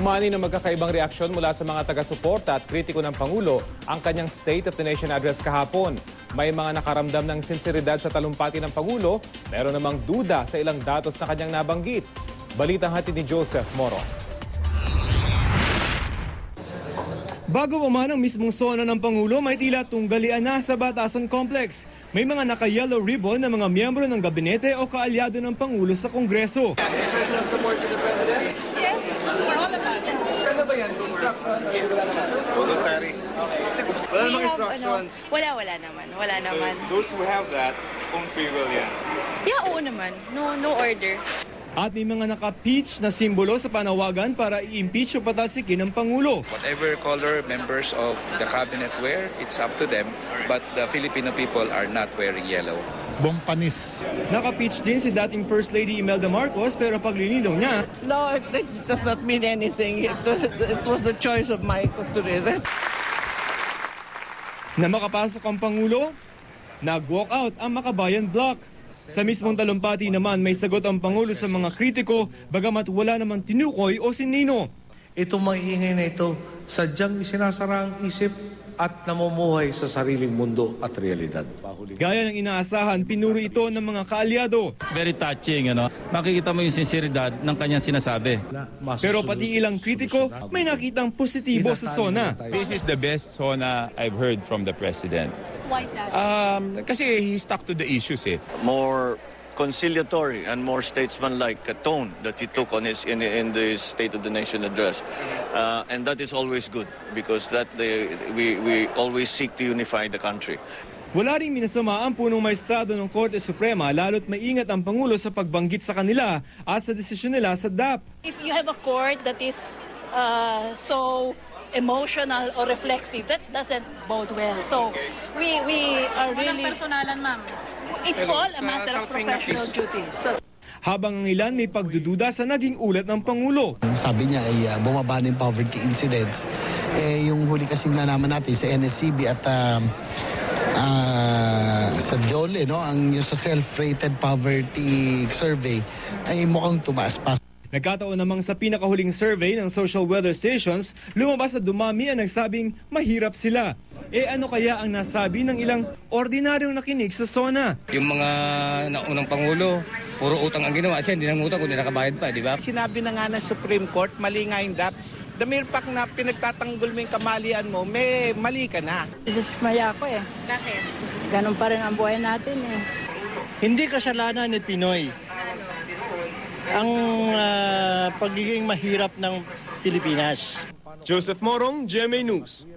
Umani na magkakaibang reaksyon mula sa mga taga-suporta at kritiko ng Pangulo ang kanyang State of the Nation address kahapon. May mga nakaramdam ng sinseridad sa talumpati ng Pangulo, meron namang duda sa ilang datos na kanyang nabanggit. Balitang hatid ni Joseph Moro. Bago pa man ang mismong sona ng Pangulo, may tila tunggalian na sa Batasan Complex. May mga naka-yellow ribbon na mga miyembro ng gabinete o kaalyado ng Pangulo sa Kongreso. Yes, all of us. Ano ba yan? Voluntary. Wala namang instructions. Wala naman. So, those who have that, kung free will yan? Yeah, oo naman. No order. At may mga naka-peach na simbolo sa panawagan para i-impeach o patasikin ng Pangulo. Whatever color members of the cabinet wear, it's up to them. But the Filipino people are not wearing yellow. Bompanis. Naka-peach din si dating First Lady Imelda Marcos pero paglilinaw niya, No, it does not mean anything. It was the choice of my country. na makapasok ang Pangulo, nag-walk out ang Makabayan Bloc. Sa mismong talumpati naman may sagot ang Pangulo sa mga kritiko bagamat wala namang tinukoy o sinino. Itong mga ingay na ito, sadyang sinasara ang isip at namumuhay sa sariling mundo at realidad. Gaya ng inaasahan, pinuro ito ng mga kaalyado. Very touching, makikita mo yung sinseridad ng kanyang sinasabi. Pero pati ilang kritiko may nakitang positibo sa SONA. This is the best SONA I've heard from the President. Why is that? Kasi he stuck to the issues More conciliatory and more statesman-like tone that he took on in the State of the Nation address, and that is always good because we always seek to unify the country. Wala ring minasama ang punong maestrado ng Korte Suprema lalo't maingat ang Pangulo sa pagbanggit sa kanila at sa desisyon nila sa DAP. If you have a court that is so emotional or reflexive, that doesn't bode well. So we are really... Walang personalan, ma'am. It's all a matter of professional duty. So, habang ang ilan may pagdududa sa naging ulat ng Pangulo. Sabi niya ay bumaba ng poverty incidents. Yung huli kasing nalaman natin sa NSCB at sa DOLE, yung sa self-rated poverty survey ay mukhang tumaas pa. Nagkataon namang sa pinakahuling survey ng social weather stations, lumabas na dumami ang nagsabing mahirap sila. Ano kaya ang nasabi ng ilang ordinaryong nakinig sa SONA? Yung mga naunang Pangulo, puro utang ang ginawa. Siya hindi nang utang kundi nakabayad pa, di ba? Sinabi na nga ng Supreme Court, mali nga yung DAP. The mere fact na pinagtatanggol mo yung kamalian mo, may mali ka na. Isismaya ako Bakit? Ganun pa rin ang buhay natin Hindi kasalanan ni Pinoy ang pagiging mahirap ng Pilipinas. Joseph Morong, GMA News.